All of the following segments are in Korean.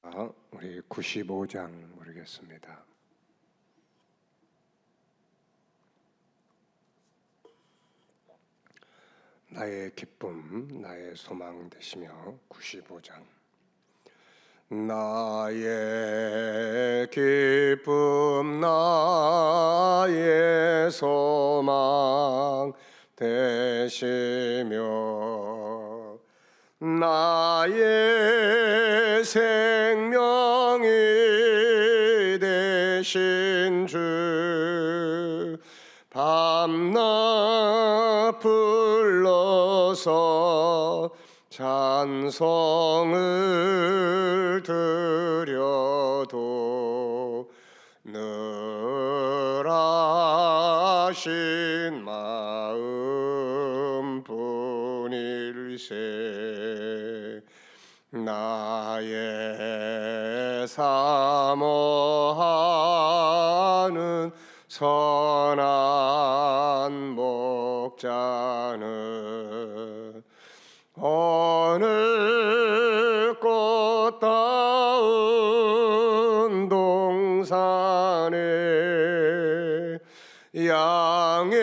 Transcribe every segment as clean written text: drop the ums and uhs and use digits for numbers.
우리 95장 모르겠습니다. 나의 기쁨, 나의 소망 되시며 95장. 나의 기쁨, 나의 소망 되시며 나의 생명이 되신 주, 밤낮 불러서 찬송을 드려도 늘 하신 마음 뿐일세. 나의 사모하는 선한 목자는 어느 꽃다운 동산에 양의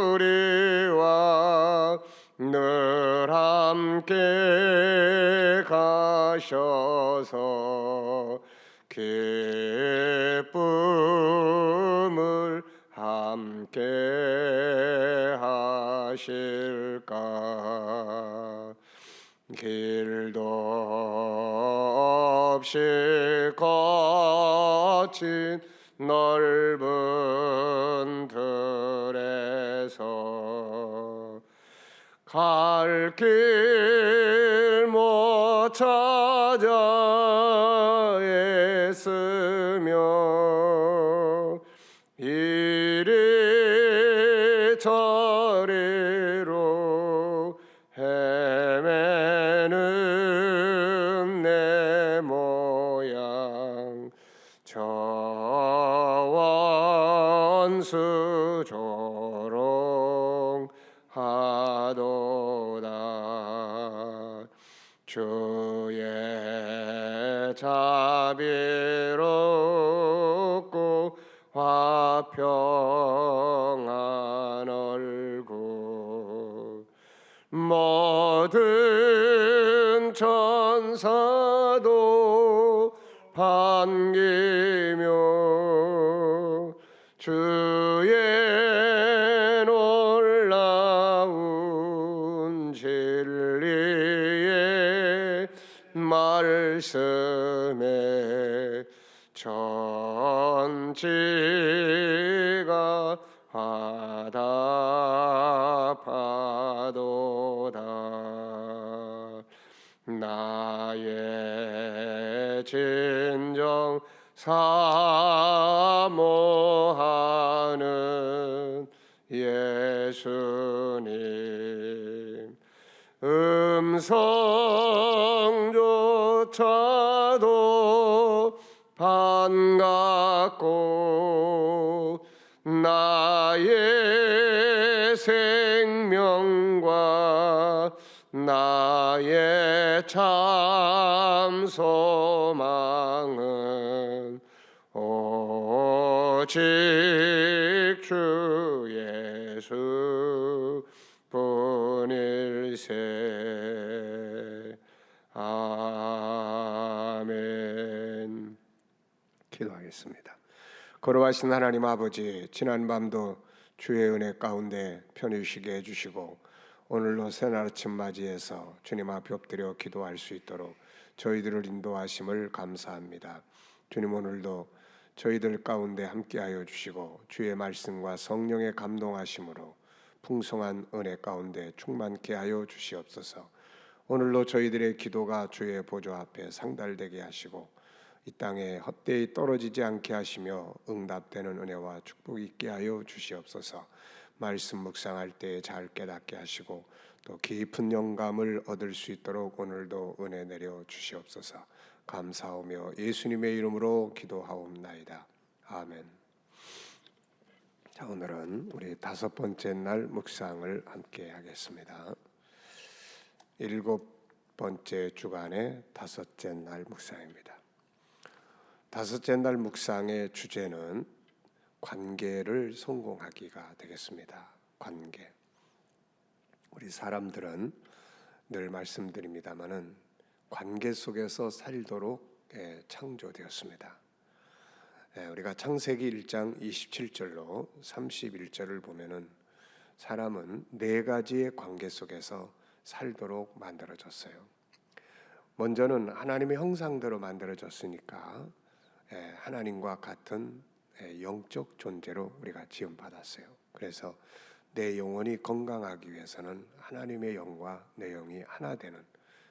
무리와 늘 함께 가셔서 기쁨을 함께 하실까. 길도 없이 거친 넓은 들에서 갈 길 못 찾아 애쓰며 이리 저리로 헤매는 내 모양, 저 원수 조롱하도다. 주의 자비롭고 화평한 얼굴, 모든 천사도 반기며 주의 놀라운 진리의 말씀에 천지가 화답하도다. 나의 진정 사모하는 예수님, 음성조차도 반갑고 나의 생명과 나의 참 소망은 오직 주 예수 뿐일세. 아멘. 기도하겠습니다. 거룩하신 하나님 아버지, 지난 밤도 주의 은혜 가운데 편히 쉬게 해주시고 오늘로 새날 아침 맞이해서 주님 앞에 엎드려 기도할 수 있도록 저희들을 인도하심을 감사합니다. 주님, 오늘도 저희들 가운데 함께하여 주시고 주의 말씀과 성령의 감동하심으로 풍성한 은혜 가운데 충만케 하여 주시옵소서. 오늘로 저희들의 기도가 주의 보좌 앞에 상달되게 하시고 이 땅에 헛되이 떨어지지 않게 하시며 응답되는 은혜와 축복이 있게 하여 주시옵소서. 말씀 묵상할 때 잘 깨닫게 하시고 또 깊은 영감을 얻을 수 있도록 오늘도 은혜 내려 주시옵소서. 감사하며 예수님의 이름으로 기도하옵나이다. 아멘. 자, 오늘은 우리 5번째 날 묵상을 함께 하겠습니다. 번째 주간의 다섯째 날 묵상입니다. 다섯째 날 묵상의 주제는 관계를 성공하기가 되겠습니다. 관계. 우리 사람들은 늘 말씀드립니다마는 관계 속에서 살도록 창조되었습니다. 우리가 창세기 1장 27절로 31절을 보면은 사람은 네 가지의 관계 속에서 살도록 만들어졌어요. 먼저는 하나님의 형상대로 만들어졌으니까 하나님과 같은 영적 존재로 우리가 지음받았어요. 그래서 내 영혼이 건강하기 위해서는 하나님의 영과 내 영이 하나 되는,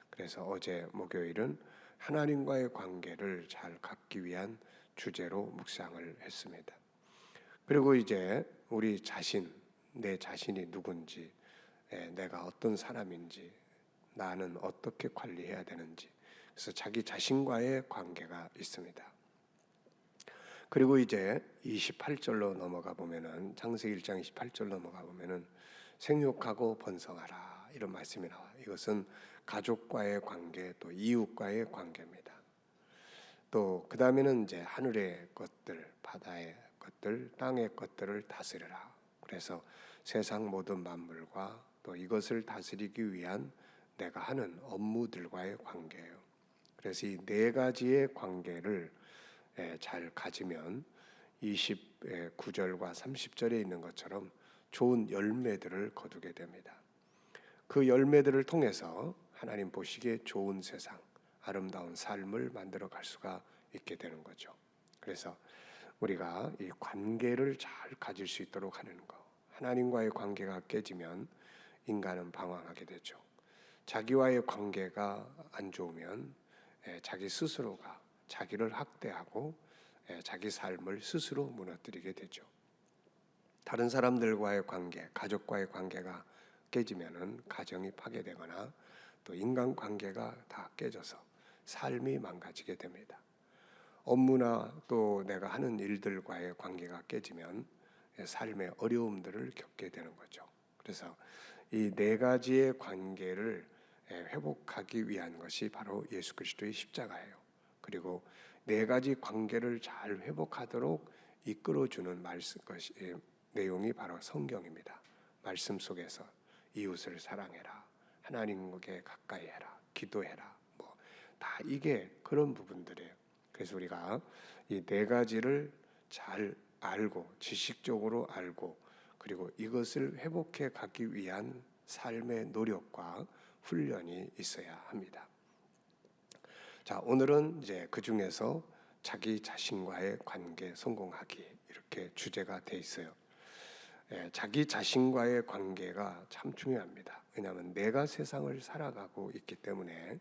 그래서 어제 목요일은 하나님과의 관계를 잘 갖기 위한 주제로 묵상을 했습니다. 그리고 이제 우리 자신, 내 자신이 누군지, 내가 어떤 사람인지, 나는 어떻게 관리해야 되는지, 그래서 자기 자신과의 관계가 있습니다. 그리고 이제 28절로 넘어가 보면은, 창세기 1장 28절 넘어가 보면은 생육하고 번성하라 이런 말씀이 나와요. 이것은 가족과의 관계, 또 이웃과의 관계입니다. 또 그 다음에는 이제 하늘의 것들, 바다의 것들, 땅의 것들을 다스려라. 그래서 세상 모든 만물과 또 이것을 다스리기 위한 내가 하는 업무들과의 관계예요. 그래서 이 네 가지의 관계를 잘 가지면 29절과 30절에 있는 것처럼 좋은 열매들을 거두게 됩니다. 그 열매들을 통해서 하나님 보시기에 좋은 세상, 아름다운 삶을 만들어 갈 수가 있게 되는 거죠. 그래서 우리가 이 관계를 잘 가질 수 있도록 하는 것, 하나님과의 관계가 깨지면 인간은 방황하게 되죠. 자기와의 관계가 안 좋으면 자기 스스로가 자기를 학대하고 자기 삶을 스스로 무너뜨리게 되죠. 다른 사람들과의 관계, 가족과의 관계가 깨지면은 가정이 파괴되거나 또 인간 관계가 다 깨져서 삶이 망가지게 됩니다. 업무나 또 내가 하는 일들과의 관계가 깨지면 삶의 어려움들을 겪게 되는 거죠. 그래서 이 네 가지의 관계를 회복하기 위한 것이 바로 예수 그리스도의 십자가예요. 그리고 네 가지 관계를 잘 회복하도록 이끌어주는 말씀 것이 내용이 바로 성경입니다. 말씀 속에서 이웃을 사랑해라, 하나님께 가까이 해라, 기도해라, 뭐 다 이게 그런 부분들이에요. 그래서 우리가 이 네 가지를 잘 알고 지식적으로 알고 그리고 이것을 회복해 가기 위한 삶의 노력과 훈련이 있어야 합니다. 자, 오늘은 이제 그 중에서 자기 자신과의 관계 성공하기 이렇게 주제가 돼 있어요. 자기 자신과의 관계가 참 중요합니다. 왜냐하면 내가 세상을 살아가고 있기 때문에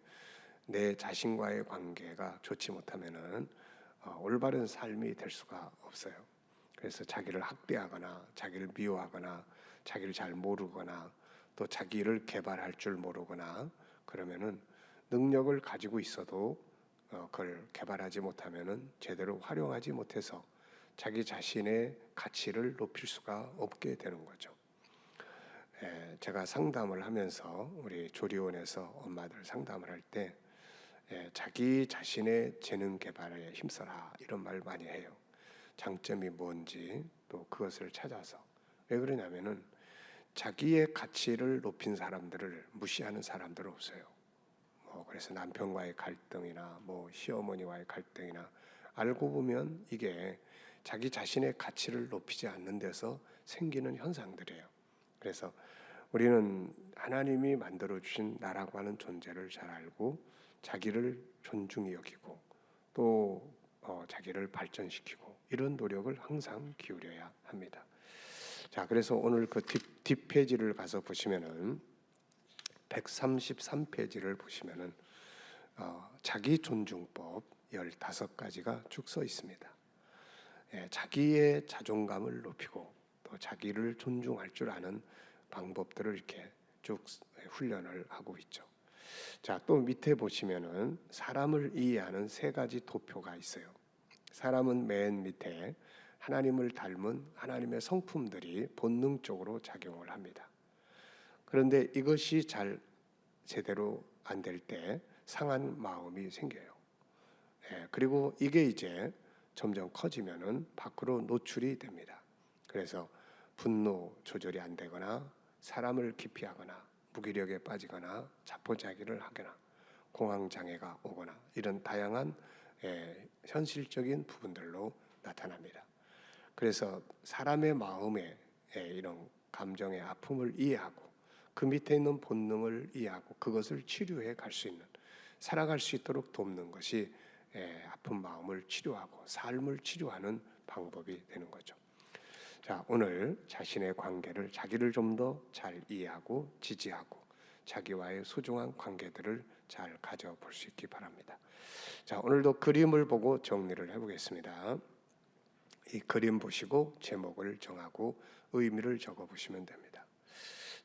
내 자신과의 관계가 좋지 못하면은 올바른 삶이 될 수가 없어요. 그래서 자기를 학대하거나 자기를 미워하거나 자기를 잘 모르거나 또 자기를 개발할 줄 모르거나 그러면은 능력을 가지고 있어도 그걸 개발하지 못하면은 제대로 활용하지 못해서 자기 자신의 가치를 높일 수가 없게 되는 거죠. 제가 상담을 하면서 우리 조리원에서 엄마들 상담을 할 때 자기 자신의 재능 개발에 힘써라 이런 말 많이 해요. 장점이 뭔지 또 그것을 찾아서. 왜 그러냐면은 자기의 가치를 높인 사람들을 무시하는 사람들은 없어요. 그래서 남편과의 갈등이나 시어머니와의 갈등이나 알고 보면 이게 자기 자신의 가치를 높이지 않는 데서 생기는 현상들이에요. 그래서 우리는 하나님이 만들어 주신 나라고 하는 존재를 잘 알고 자기를 존중히 여기고 또 자기를 발전시키고 이런 노력을 항상 기울여야 합니다. 자, 그래서 오늘 그 뒷페이지를 가서 보시면은 133페이지를 보시면은 자기 존중법 15가지가 쭉 써 있습니다. 자기의 자존감을 높이고 또 자기를 존중할 줄 아는 방법들을 이렇게 쭉 훈련을 하고 있죠. 자, 또 밑에 보시면은 사람을 이해하는 3가지 도표가 있어요. 사람은 맨 밑에 하나님을 닮은 하나님의 성품들이 본능적으로 작용을 합니다. 그런데 이것이 잘 제대로 안 될 때 상한 마음이 생겨요. 그리고 이게 이제 점점 커지면은 밖으로 노출이 됩니다. 그래서 분노 조절이 안 되거나 사람을 기피하거나 무기력에 빠지거나 자포자기를 하거나 공황장애가 오거나 이런 다양한 현실적인 부분들로 나타납니다. 그래서 사람의 마음에 이런 감정의 아픔을 이해하고 그 밑에 있는 본능을 이해하고 그것을 치료해 갈 수 있는, 살아갈 수 있도록 돕는 것이 아픈 마음을 치료하고 삶을 치료하는 방법이 되는 거죠. 자, 오늘 자신의 관계를, 자기를 좀 더 잘 이해하고 지지하고 자기와의 소중한 관계들을 잘 가져볼 수 있기 바랍니다. 자, 오늘도 그림을 보고 정리를 해보겠습니다. 이 그림 보시고 제목을 정하고 의미를 적어보시면 됩니다.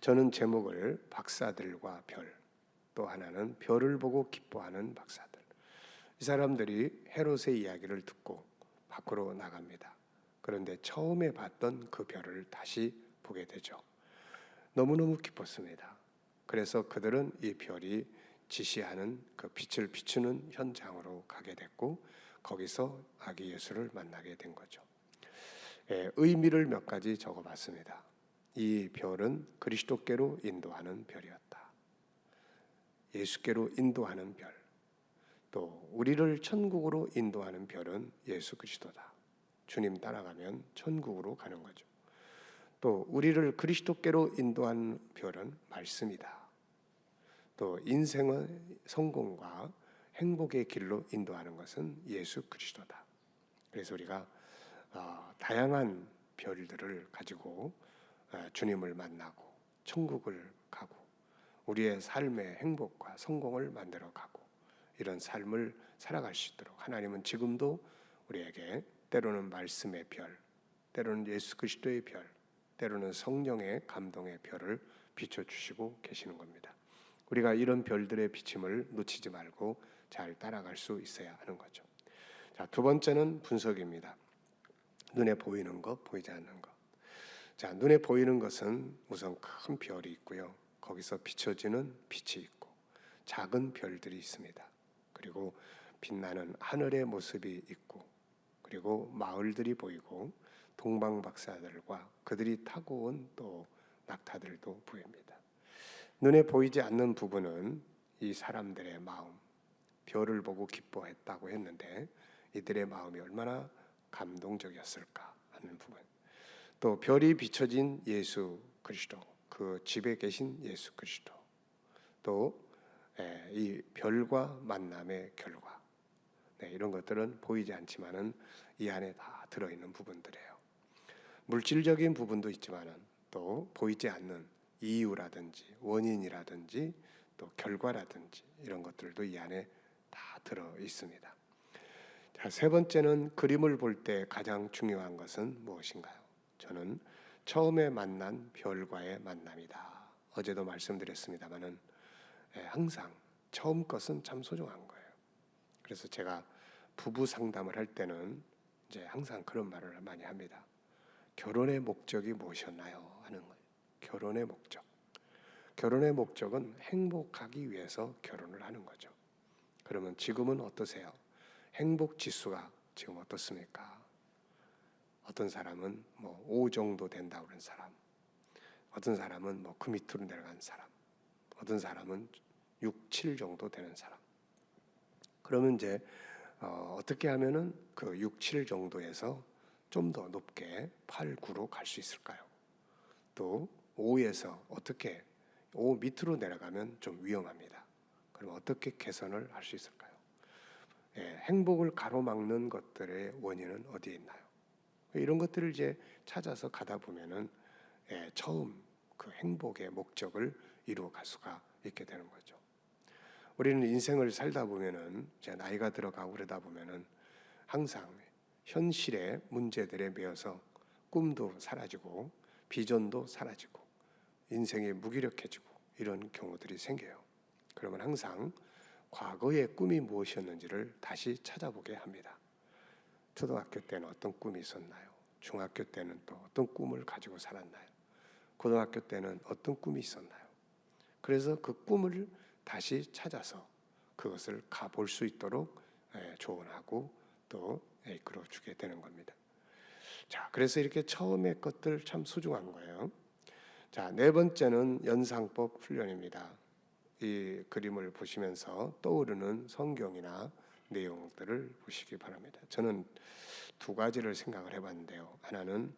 저는 제목을 박사들과 별, 또 하나는 별을 보고 기뻐하는 박사들. 이 사람들이 헤롯의 이야기를 듣고 밖으로 나갑니다. 그런데 처음에 봤던 그 별을 다시 보게 되죠. 너무너무 기뻤습니다. 그래서 그들은 이 별이 지시하는 그 빛을 비추는 현장으로 가게 됐고 거기서 아기 예수를 만나게 된 거죠. 의미를 몇 가지 적어봤습니다. 이 별은 그리스도께로 인도하는 별이었다. 예수께로 인도하는 별. 또 우리를 천국으로 인도하는 별은 예수 그리스도다. 주님 따라가면 천국으로 가는 거죠. 또 우리를 그리스도께로 인도하는 별은 말씀이다. 또 인생의 성공과 행복의 길로 인도하는 것은 예수 그리스도다. 그래서 우리가 다양한 별들을 가지고 주님을 만나고 천국을 가고 우리의 삶의 행복과 성공을 만들어 가고 이런 삶을 살아갈 수 있도록 하나님은 지금도 우리에게 때로는 말씀의 별, 때로는 예수 그리스도의 별, 때로는 성령의 감동의 별을 비춰주시고 계시는 겁니다. 우리가 이런 별들의 비침을 놓치지 말고 잘 따라갈 수 있어야 하는 거죠. 자, 두 번째는 분석입니다. 눈에 보이는 것, 보이지 않는 것. 자, 눈에 보이는 것은 우선 큰 별이 있고요. 거기서 비춰지는 빛이 있고 작은 별들이 있습니다. 그리고 빛나는 하늘의 모습이 있고 그리고 마을들이 보이고 동방박사들과 그들이 타고 온 또 낙타들도 보입니다. 눈에 보이지 않는 부분은 이 사람들의 마음, 별을 보고 기뻐했다고 했는데 이들의 마음이 얼마나 감동적이었을까 하는 부분. 또 별이 비춰진 예수 그리스도, 그 집에 계신 예수 그리스도. 또 이 별과 만남의 결과. 이런 것들은 보이지 않지만은 이 안에 다 들어있는 부분들이에요. 물질적인 부분도 있지만은 또 보이지 않는 이유라든지 원인이라든지 또 결과라든지 이런 것들도 이 안에 다 들어 있습니다. 자, 세 번째는 그림을 볼 때 가장 중요한 것은 무엇인가요? 저는 처음에 만난 별과의 만남이다. 어제도 말씀드렸습니다마는 항상 처음 것은 참 소중한 거예요. 그래서 제가 부부 상담을 할 때는 이제 항상 그런 말을 많이 합니다. 결혼의 목적이 무엇이었나요? 하는 거예요. 결혼의 목적. 결혼의 목적은 행복하기 위해서 결혼을 하는 거죠. 그러면 지금은 어떠세요? 행복 지수가 지금 어떻습니까? 어떤 사람은 5 정도 된다고 그런 사람, 어떤 사람은 그 밑으로 내려간 사람, 어떤 사람은 6, 7 정도 되는 사람. 그러면 이제 어떻게 하면은 그 6, 7 정도에서 좀 더 높게 8, 9로 갈 수 있을까요? 또 5에서 어떻게 5 밑으로 내려가면 좀 위험합니다. 그럼 어떻게 개선을 할 수 있을까요? 행복을 가로막는 것들의 원인은 어디에 있나요? 이런 것들을 이제 찾아서 가다 보면은 처음 그 행복의 목적을 이루어 갈 수가 있게 되는 거죠. 우리는 인생을 살다 보면은 이제 나이가 들어가고 그러다 보면은 항상 현실의 문제들에 매여서 꿈도 사라지고 비전도 사라지고 인생이 무기력해지고 이런 경우들이 생겨요. 그러면 항상 과거의 꿈이 무엇이었는지를 다시 찾아보게 합니다. 초등학교 때는 어떤 꿈이 있었나요? 중학교 때는 또 어떤 꿈을 가지고 살았나요? 고등학교 때는 어떤 꿈이 있었나요? 그래서 그 꿈을 다시 찾아서 그것을 가볼 수 있도록 조언하고 또 이끌어 주게 되는 겁니다. 자, 그래서 이렇게 처음에 것들 참 소중한 거예요. 자, 네 번째는 연상법 훈련입니다. 이 그림을 보시면서 떠오르는 성경이나 내용들을 보시기 바랍니다. 저는 두 가지를 생각을 해봤는데요. 하나는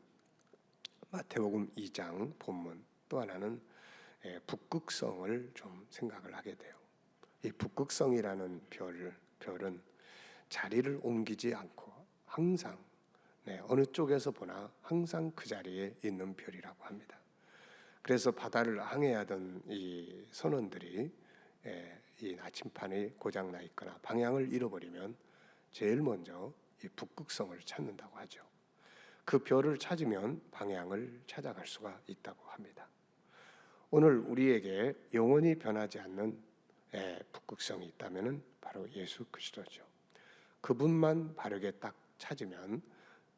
마태복음 2장 본문, 또 하나는 북극성을 좀 생각을 하게 돼요. 이 북극성이라는 별은 자리를 옮기지 않고 항상 어느 쪽에서 보나 항상 그 자리에 있는 별이라고 합니다. 그래서 바다를 항해하던 이 선원들이 이 나침판이 고장 나 있거나 방향을 잃어버리면 제일 먼저 이 북극성을 찾는다고 하죠. 그 별을 찾으면 방향을 찾아갈 수가 있다고 합니다. 오늘 우리에게 영원히 변하지 않는 북극성이 있다면 바로 예수 그리스도죠. 그분만 바르게 딱 찾으면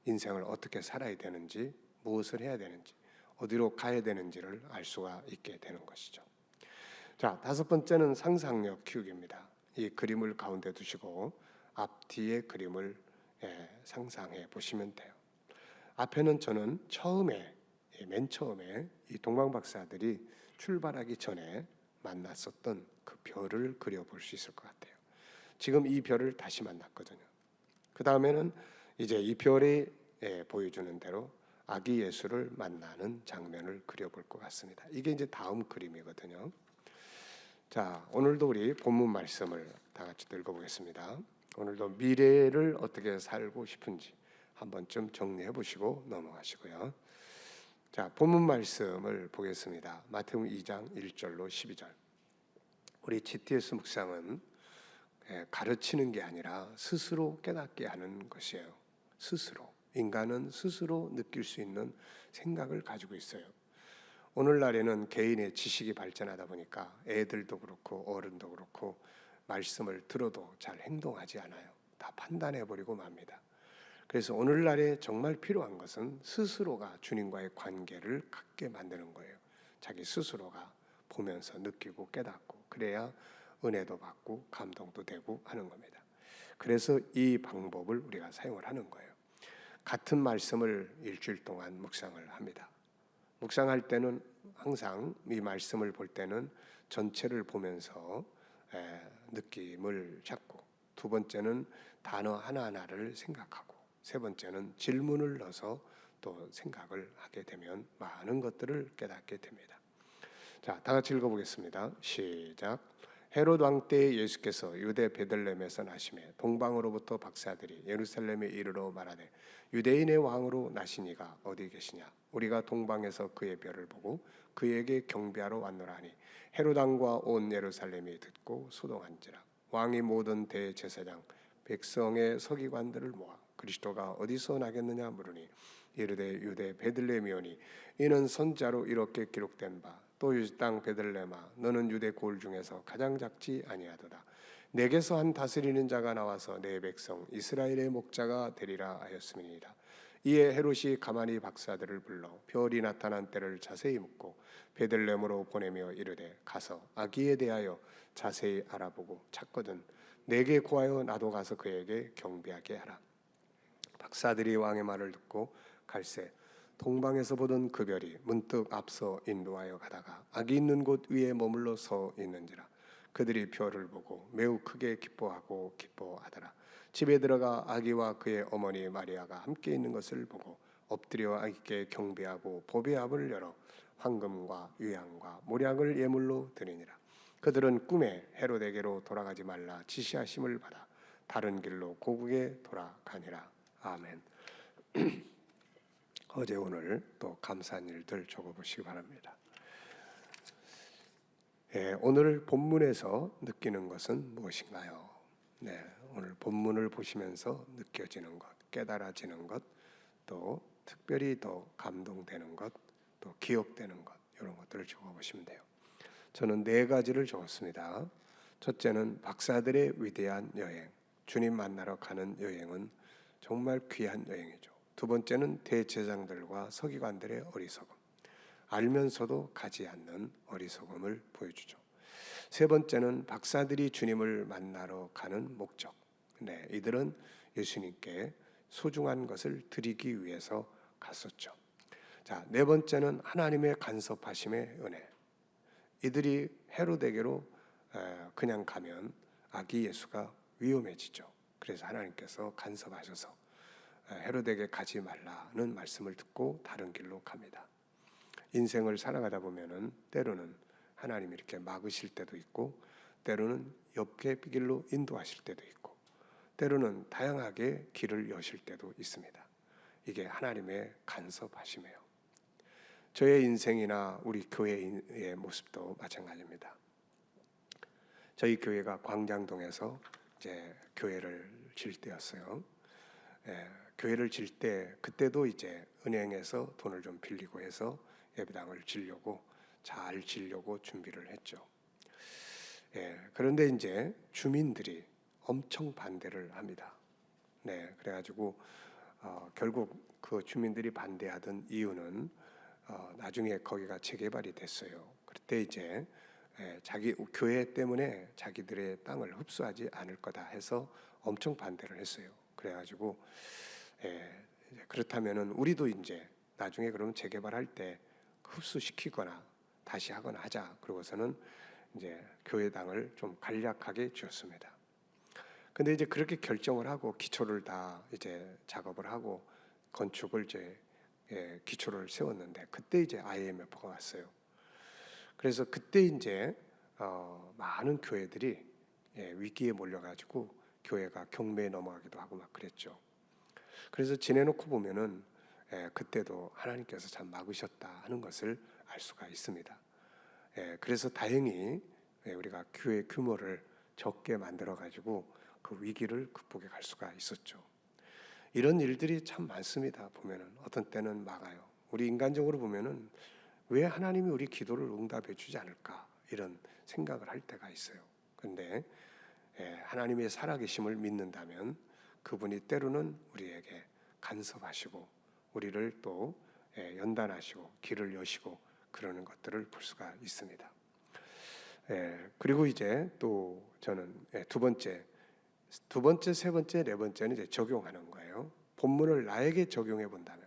인생을 어떻게 살아야 되는지, 무엇을 해야 되는지, 어디로 가야 되는지를 알 수가 있게 되는 것이죠. 자, 다섯 번째는 상상력 키우기입니다. 이 그림을 가운데 두시고 앞뒤의 그림을 상상해 보시면 돼요. 앞에는 저는 맨 처음에 이 동방 박사들이 출발하기 전에 만났었던 그 별을 그려볼 수 있을 것 같아요. 지금 이 별을 다시 만났거든요. 그 다음에는 이제 이 별이 보여주는 대로 아기 예수를 만나는 장면을 그려볼 것 같습니다. 이게 이제 다음 그림이거든요. 자, 오늘도 우리 본문 말씀을 다 같이 읽어보겠습니다. 오늘도 미래를 어떻게 살고 싶은지 한 번쯤 정리해 보시고 넘어가시고요. 자, 본문 말씀을 보겠습니다. 마태복음 2장 1절로 12절. 우리 GTS 묵상은 가르치는 게 아니라 스스로 깨닫게 하는 것이에요. 스스로. 인간은 스스로 느낄 수 있는 생각을 가지고 있어요. 오늘날에는 개인의 지식이 발전하다 보니까 애들도 그렇고 어른도 그렇고 말씀을 들어도 잘 행동하지 않아요. 다 판단해버리고 맙니다. 그래서 오늘날에 정말 필요한 것은 스스로가 주님과의 관계를 갖게 만드는 거예요. 자기 스스로가 보면서 느끼고 깨닫고 그래야 은혜도 받고 감동도 되고 하는 겁니다. 그래서 이 방법을 우리가 사용을 하는 거예요. 같은 말씀을 일주일 동안 묵상을 합니다. 묵상할 때는 항상 이 말씀을 볼 때는 전체를 보면서 느낌을 잡고, 두 번째는 단어 하나하나를 생각하고, 세 번째는 질문을 넣어서 또 생각을 하게 되면 많은 것들을 깨닫게 됩니다. 자, 다 같이 읽어보겠습니다. 시작. 헤롯 왕 때에 예수께서 유대 베들레헴에서 나시매 동방으로부터 박사들이 예루살렘에 이르러 말하되 유대인의 왕으로 나신 이가 어디 계시냐? 우리가 동방에서 그의 별을 보고 그에게 경배하러 왔노라 하니 헤롯 왕과 온 예루살렘이 듣고 소동한지라. 왕이 모든 대제사장 백성의 서기관들을 모아 그리스도가 어디서 나겠느냐 물으니 이르되 유대 베들레헴이오니 이는 선자로 이렇게 기록된 바 또 유대 땅 베들레헴아 너는 유대 고을 중에서 가장 작지 아니하도다. 내게서 한 다스리는 자가 나와서 내 백성 이스라엘의 목자가 되리라 하였음이니이다. 이에 헤롯이 가만히 박사들을 불러 별이 나타난 때를 자세히 묻고 베들레헴으로 보내며 이르되 가서 아기에 대하여 자세히 알아보고 찾거든 내게 구하여 나도 가서 그에게 경배하게 하라. 박사들이 왕의 말을 듣고 갈새 동방에서 보던 그 별이 문득 앞서 인도하여 가다가 아기 있는 곳 위에 머물러 서 있는지라. 그들이 별을 보고 매우 크게 기뻐하고 기뻐하더라. 집에 들어가 아기와 그의 어머니 마리아가 함께 있는 것을 보고 엎드려 아기께 경배하고 보배압을 열어 황금과 유향과 모략을 예물로 드리니라. 그들은 꿈에 헤롯에게로 돌아가지 말라 지시하심을 받아 다른 길로 고국에 돌아가니라. 아멘. 어제 오늘 또 감사한 일들 적어보시기 바랍니다. 오늘 본문에서 느끼는 것은 무엇인가요? 오늘 본문을 보시면서 느껴지는 것, 깨달아지는 것, 또 특별히 더 감동되는 것, 또 기억되는 것, 이런 것들을 적어보시면 돼요. 저는 네 가지를 적었습니다. 첫째는 박사들의 위대한 여행, 주님 만나러 가는 여행은 정말 귀한 여행이죠. 두 번째는 대제사장들과 서기관들의 어리석음, 알면서도 가지 않는 어리석음을 보여주죠. 세 번째는 박사들이 주님을 만나러 가는 목적. 네, 이들은 예수님께 소중한 것을 드리기 위해서 갔었죠. 자, 네 번째는 하나님의 간섭하심의 은혜. 이들이 헤로데게로 그냥 가면 아기 예수가 위험해지죠. 그래서 하나님께서 간섭하셔서 헤로데게 가지 말라는 말씀을 듣고 다른 길로 갑니다. 인생을 살아가다 보면은 때로는 하나님이 이렇게 막으실 때도 있고, 때로는 옆의 길로 인도하실 때도 있고, 때로는 다양하게 길을 여실 때도 있습니다. 이게 하나님의 간섭하심이에요. 저의 인생이나 우리 교회의 모습도 마찬가지입니다. 저희 교회가 광장동에서 이제 교회를 질 때였어요. 교회를 질 때 그때도 이제 은행에서 돈을 좀 빌리고 해서 예배당을 지려고 잘 지려고 준비를 했죠. 그런데 이제 주민들이 엄청 반대를 합니다. 네, 그래가지고 결국 그 주민들이 반대하던 이유는 나중에 거기가 재개발이 됐어요. 그때 이제 자기 교회 때문에 자기들의 땅을 흡수하지 않을 거다 해서 엄청 반대를 했어요. 그래가지고 그렇다면은 우리도 이제 나중에 그러면 재개발할 때 흡수시키거나 다시 하거나 하자. 그러고서는 이제 교회당을 좀 간략하게 주었습니다. 근데 이제 그렇게 결정을 하고 기초를 다 이제 작업을 하고 건축을 이제 기초를 세웠는데 그때 이제 IMF가 왔어요. 그래서 그때 이제 많은 교회들이 위기에 몰려가지고 교회가 경매에 넘어가기도 하고 막 그랬죠. 그래서 지내놓고 보면은 그때도 하나님께서 참 막으셨다 하는 것을 알 수가 있습니다. 그래서 다행히 우리가 교회 규모를 적게 만들어 가지고 그 위기를 극복해 갈 수가 있었죠. 이런 일들이 참 많습니다. 보면은 어떤 때는 막아요. 우리 인간적으로 보면은 왜 하나님이 우리 기도를 응답해 주지 않을까 이런 생각을 할 때가 있어요. 그런데 하나님의 살아계심을 믿는다면 그분이 때로는 우리에게 간섭하시고 우리를 또 연단하시고 길을 여시고 그러는 것들을 볼 수가 있습니다. 그리고 이제 또 저는 두 번째, 세 번째, 네 번째는 이제 적용하는 거예요. 본문을 나에게 적용해 본다면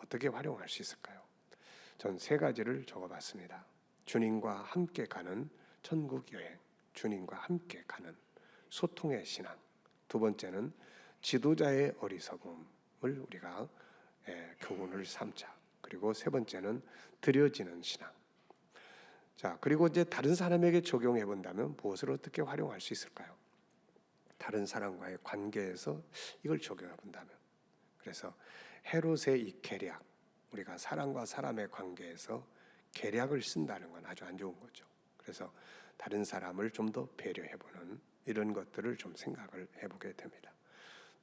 어떻게 활용할 수 있을까요? 전 세 가지를 적어봤습니다. 주님과 함께 가는 천국 여행, 주님과 함께 가는 소통의 신앙. 두 번째는 지도자의 어리석음을 우리가 교훈을 삼자. 그리고 세 번째는 드려지는 신앙. 자, 그리고 이제 다른 사람에게 적용해 본다면 무엇을 어떻게 활용할 수 있을까요? 다른 사람과의 관계에서 이걸 적용해 본다면, 그래서 헤롯의 이 계략, 우리가 사람과 사람의 관계에서 계략을 쓴다는 건 아주 안 좋은 거죠. 그래서 다른 사람을 좀 더 배려해 보는 이런 것들을 좀 생각을 해보게 됩니다.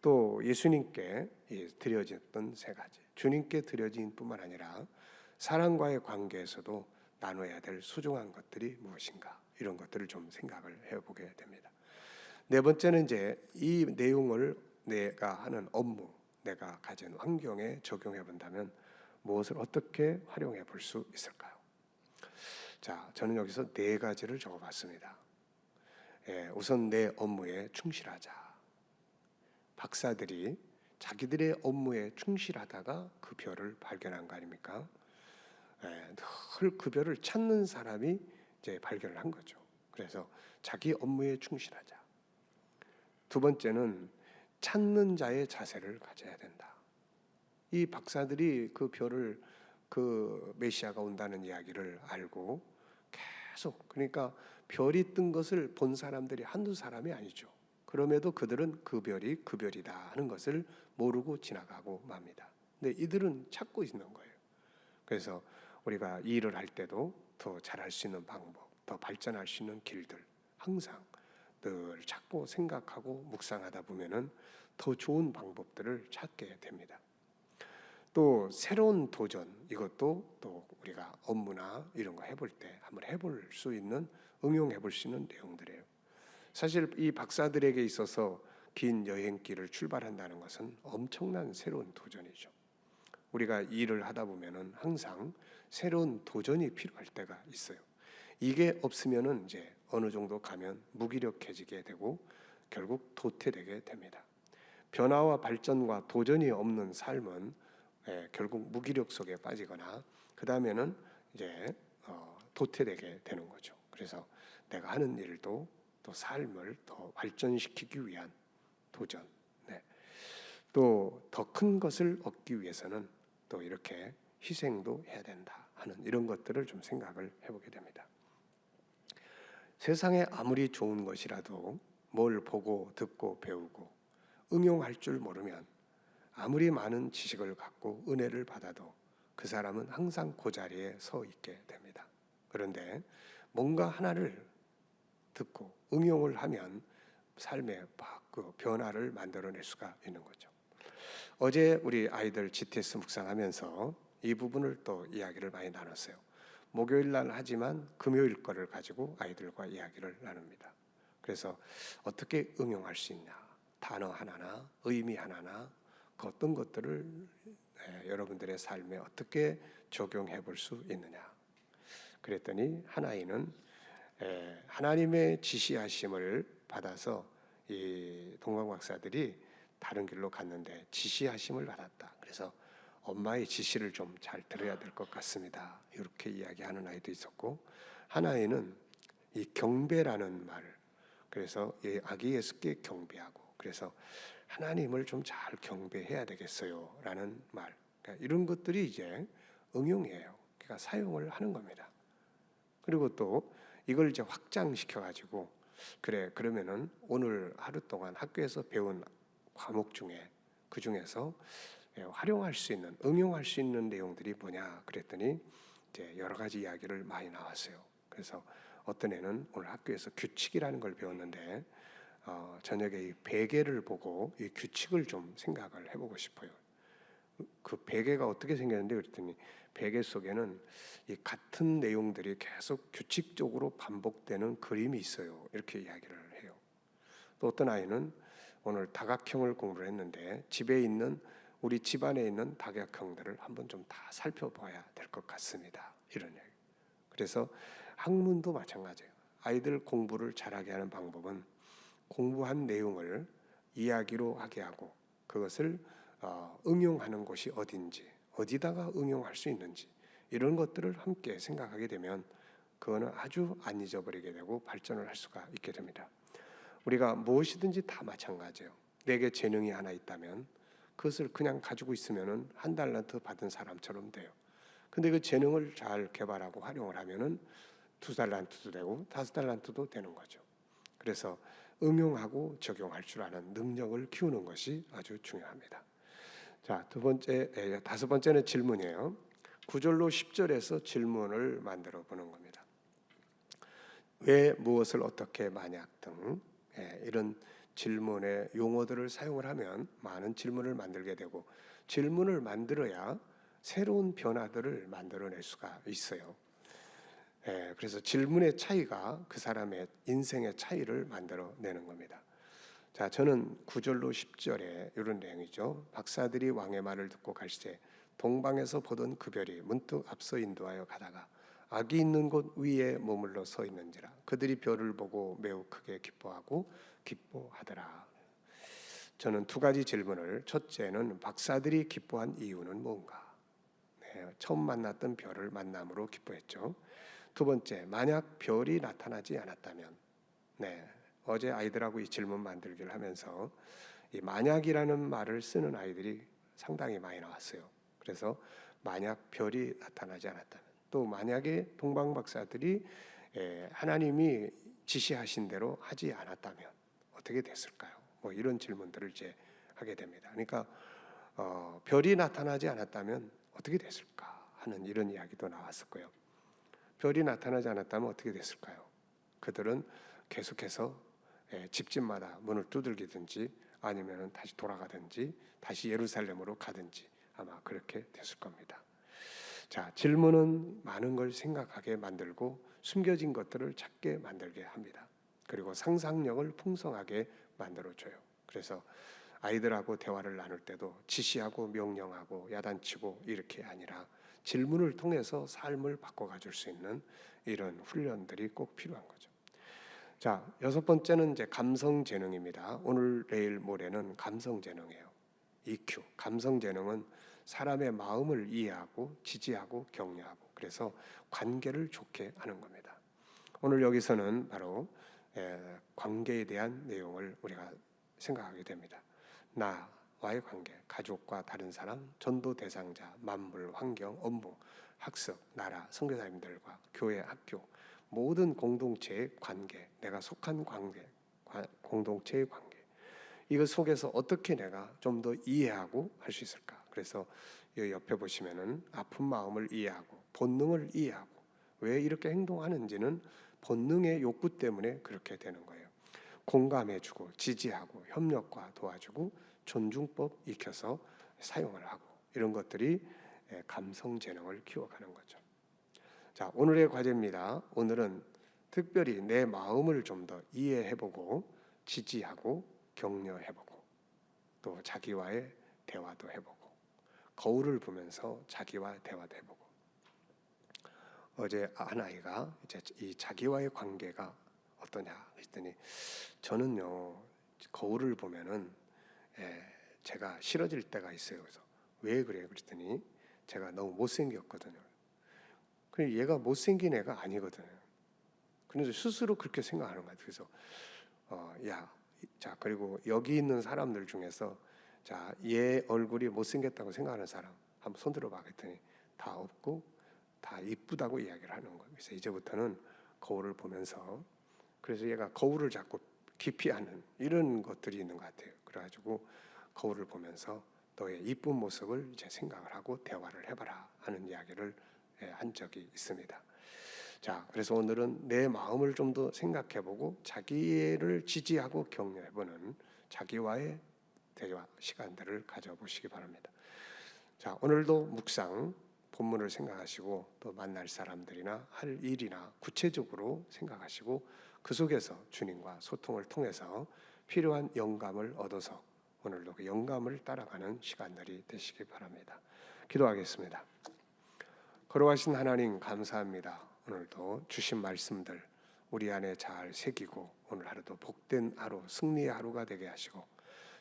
또 예수님께 드려졌던 세 가지, 주님께 드려진 뿐만 아니라 사람과의 관계에서도 나눠야 될 소중한 것들이 무엇인가, 이런 것들을 좀 생각을 해보게 됩니다. 네 번째는 이제 이 내용을 내가 하는 업무, 내가 가진 환경에 적용해 본다면 무엇을 어떻게 활용해 볼 수 있을까요? 자, 저는 여기서 네 가지를 적어봤습니다. 우선 내 업무에 충실하자. 박사들이 자기들의 업무에 충실하다가 그 별을 발견한 거 아닙니까? 늘 그 별을 찾는 사람이 이제 발견을 한 거죠. 그래서 자기 업무에 충실하자. 두 번째는 찾는 자의 자세를 가져야 된다. 이 박사들이 그 별을, 그 메시아가 온다는 이야기를 알고 계속, 그러니까 별이 뜬 것을 본 사람들이 한두 사람이 아니죠. 그럼에도 그들은 그 별이 그 별이다 하는 것을 모르고 지나가고 맙니다. 근데 이들은 찾고 있는 거예요. 그래서 우리가 이 일을 할 때도 더 잘할 수 있는 방법, 더 발전할 수 있는 길들 항상 늘 찾고 생각하고 묵상하다 보면은 더 좋은 방법들을 찾게 됩니다. 또 새로운 도전, 이것도 또 우리가 업무나 이런 거 해볼 때 한번 해볼 수 있는, 응용해 볼 수 있는 내용들이에요. 사실 이 박사들에게 있어서 긴 여행길을 출발한다는 것은 엄청난 새로운 도전이죠. 우리가 일을 하다 보면은 항상 새로운 도전이 필요할 때가 있어요. 이게 없으면은 이제 어느 정도 가면 무기력해지게 되고 결국 도태되게 됩니다. 변화와 발전과 도전이 없는 삶은 결국 무기력 속에 빠지거나 그 다음에는 이제 도태되게 되는 거죠. 그래서 내가 하는 일도 또 삶을 더 발전시키기 위한 도전, 또 더 큰 것을 얻기 위해서는 또 이렇게 희생도 해야 된다 하는 이런 것들을 좀 생각을 해보게 됩니다. 세상에 아무리 좋은 것이라도 뭘 보고 듣고 배우고 응용할 줄 모르면 아무리 많은 지식을 갖고 은혜를 받아도 그 사람은 항상 그 자리에 서 있게 됩니다. 그런데 뭔가 하나를 듣고 응용을 하면 삶의 그 변화를 만들어낼 수가 있는 거죠. 어제 우리 아이들 GTS 묵상하면서 이 부분을 또 이야기를 많이 나눴어요. 목요일 날 하지만 금요일 거를 가지고 아이들과 이야기를 나눕니다. 그래서 어떻게 응용할 수 있냐, 단어 하나나 의미 하나나 그 어떤 것들을 여러분들의 삶에 어떻게 적용해 볼 수 있느냐. 그랬더니 한 아이는 하나님의 지시하심을 받아서 이 동방 박사들이 다른 길로 갔는데 지시하심을 받았다. 그래서 엄마의 지시를 좀 잘 들어야 될 것 같습니다. 이렇게 이야기하는 아이도 있었고, 한 아이는 이 경배라는 말을, 그래서 이 아기 예수께 경배하고, 그래서 하나님을 좀 잘 경배해야 되겠어요 라는 말, 그러니까 이런 것들이 이제 응용이에요. 그러니까 사용을 하는 겁니다. 그리고 또 이걸 이제 확장시켜 가지고, 그래 그러면은 오늘 하루 동안 학교에서 배운 과목 중에 그 중에서 활용할 수 있는, 응용할 수 있는 내용들이 뭐냐 그랬더니 이제 여러 가지 이야기를 많이 나왔어요. 그래서 어떤 애는 오늘 학교에서 규칙이라는 걸 배웠는데 저녁에 이 베개를 보고 이 규칙을 좀 생각을 해보고 싶어요. 그 베개가 어떻게 생겼는데 그랬더니 베개 속에는 이 같은 내용들이 계속 규칙적으로 반복되는 그림이 있어요. 이렇게 이야기를 해요. 또 어떤 아이는 오늘 다각형을 공부를 했는데 집에 있는 우리 집안에 있는 다각형들을 한번 좀 다 살펴봐야 될 것 같습니다. 이런 얘기. 그래서 학문도 마찬가지예요. 아이들 공부를 잘하게 하는 방법은 공부한 내용을 이야기로 하게 하고 그것을 응용하는 곳이 어딘지, 어디다가 응용할 수 있는지 이런 것들을 함께 생각하게 되면 그거는 아주 안 잊어버리게 되고 발전을 할 수가 있게 됩니다. 우리가 무엇이든지 다 마찬가지예요. 내게 재능이 하나 있다면 그것을 그냥 가지고 있으면은 한 달란트 받은 사람처럼 돼요. 근데 그 재능을 잘 개발하고 활용을 하면은 2달란트도 되고 5달란트도 되는 거죠. 그래서 응용하고 적용할 줄 아는 능력을 키우는 것이 아주 중요합니다. 자, 다섯 번째는 질문이에요. 9절로 10절에서 질문을 만들어 보는 겁니다. 왜, 무엇을, 어떻게, 만약 등 이런 질문의 용어들을 사용을 하면 많은 질문을 만들게 되고 질문을 만들어야 새로운 변화들을 만들어낼 수가 있어요. 그래서 질문의 차이가 그 사람의 인생의 차이를 만들어내는 겁니다. 자, 저는 9절로 10절에 이런 내용이죠. 박사들이 왕의 말을 듣고 갈새 동방에서 보던 그 별이 문득 앞서 인도하여 가다가 악이 있는 곳 위에 머물러 서 있는지라 그들이 별을 보고 매우 크게 기뻐하고 기뻐하더라. 저는 두 가지 질문을, 첫째는 박사들이 기뻐한 이유는 뭔가? 처음 만났던 별을 만남으로 기뻐했죠. 두 번째, 만약 별이 나타나지 않았다면, 어제 아이들하고 이 질문 만들기를 하면서 이 만약이라는 말을 쓰는 아이들이 상당히 많이 나왔어요. 그래서 만약 별이 나타나지 않았다면, 또 만약에 동방 박사들이 하나님이 지시하신 대로 하지 않았다면 어떻게 됐을까요? 뭐 이런 질문들을 이제 하게 됩니다. 그러니까 별이 나타나지 않았다면 어떻게 됐을까 하는 이런 이야기도 나왔었고요. 별이 나타나지 않았다면 어떻게 됐을까요? 그들은 계속해서 집집마다 문을 두들기든지 아니면 다시 돌아가든지 다시 예루살렘으로 가든지 아마 그렇게 됐을 겁니다. 자, 질문은 많은 걸 생각하게 만들고 숨겨진 것들을 찾게 만들게 합니다. 그리고 상상력을 풍성하게 만들어줘요. 그래서 아이들하고 대화를 나눌 때도 지시하고 명령하고 야단치고 이렇게 아니라 질문을 통해서 삶을 바꿔가줄 수 있는 이런 훈련들이 꼭 필요한 거죠. 자, 6번째는 이제 감성 재능입니다. 오늘, 내일, 모레는 감성 재능이에요. EQ, 감성 재능은 사람의 마음을 이해하고 지지하고 격려하고, 그래서 관계를 좋게 하는 겁니다. 오늘 여기서는 바로 관계에 대한 내용을 우리가 생각하게 됩니다. 나와의 관계, 가족과 다른 사람, 전도 대상자, 만물, 환경, 업무, 학습, 나라, 선교사님들과 교회, 학교, 모든 공동체의 관계, 내가 속한 관계, 공동체의 관계, 이것 속에서 어떻게 내가 좀 더 이해하고 할 수 있을까? 그래서 이 옆에 보시면은 아픈 마음을 이해하고 본능을 이해하고 왜 이렇게 행동하는지는 본능의 욕구 때문에 그렇게 되는 거예요. 공감해주고 지지하고 협력과 도와주고 존중법 익혀서 사용을 하고, 이런 것들이 감성 재능을 키워가는 거죠. 자, 오늘의 과제입니다. 오늘은 특별히 내 마음을 좀 더 이해해보고 지지하고 격려해보고 또 자기와의 대화도 해보고 거울을 보면서 자기와 대화도 해보고. 어제 한 아이가 이제 이 자기와의 관계가 어떠냐 했더니, 저는요 거울을 보면은 제가 싫어질 때가 있어요. 그래서 왜 그래요? 그랬더니 제가 너무 못생겼거든요. 그래서 얘가 못생긴 애가 아니거든요. 그래서 스스로 그렇게 생각하는 거예요. 그래서 자, 그리고 여기 있는 사람들 중에서 자, 얘 얼굴이 못생겼다고 생각하는 사람 한번 손 들어봐 했더니 다 없고 다 이쁘다고 이야기를 하는 거예요. 그래서 이제부터는 거울을 보면서, 그래서 얘가 거울을 자꾸 기피하는 이런 것들이 있는 것 같아요. 그래가지고 거울을 보면서 너의 이쁜 모습을 이제 생각을 하고 대화를 해봐라 하는 이야기를 한 적이 있습니다. 자, 그래서 오늘은 내 마음을 좀 더 생각해보고 자기를 지지하고 격려해보는 자기와의 대화 시간들을 가져보시기 바랍니다. 자, 오늘도 묵상 본문을 생각하시고 또 만날 사람들이나 할 일이나 구체적으로 생각하시고 그 속에서 주님과 소통을 통해서 필요한 영감을 얻어서 오늘도 그 영감을 따라가는 시간들이 되시기 바랍니다. 기도하겠습니다. 거룩하신 하나님, 감사합니다. 오늘도 주신 말씀들 우리 안에 잘 새기고 오늘 하루도 복된 하루, 승리의 하루가 되게 하시고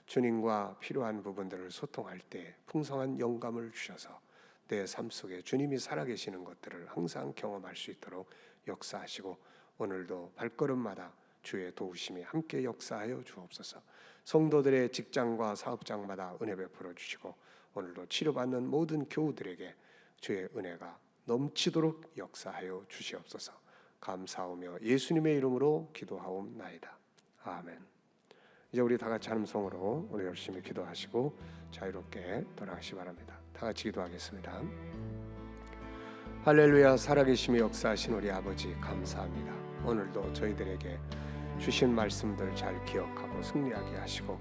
주님과 필요한 부분들을 소통할 때 풍성한 영감을 주셔서 내 삶 속에 주님이 살아계시는 것들을 항상 경험할 수 있도록 역사하시고 오늘도 발걸음마다 주의 도우심이 함께 역사하여 주옵소서. 성도들의 직장과 사업장마다 은혜 베풀어 주시고 오늘도 치료받는 모든 교우들에게 주의 은혜가 넘치도록 역사하여 주시옵소서. 감사하며 예수님의 이름으로 기도하옵나이다. 아멘. 이제 우리 다 같이 함성으로 오늘 열심히 기도하시고 자유롭게 돌아가시기 바랍니다. 다 같이 기도하겠습니다. 할렐루야. 살아계시며 역사하신 우리 아버지 감사합니다. 오늘도 저희들에게 주신 말씀들 잘 기억하고 승리하게 하시고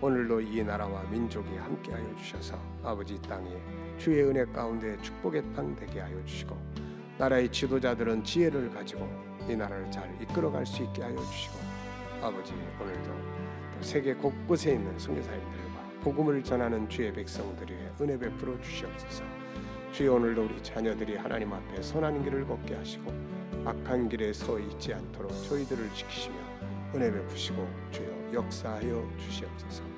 오늘도 이 나라와 민족이 함께하여 주셔서 아버지 이 땅에 주의 은혜 가운데 축복의 땅 되게 하여 주시고 나라의 지도자들은 지혜를 가지고 이 나라를 잘 이끌어갈 수 있게 하여 주시고 아버지 오늘도 또 세계 곳곳에 있는 선교사님들과 복음을 전하는 주의 백성들에게 은혜 베풀어 주시옵소서. 주여 오늘도 우리 자녀들이 하나님 앞에 선한 길을 걷게 하시고 악한 길에 서 있지 않도록 저희들을 지키시며 은혜 베푸시고 주여 역사하여 주시옵소서.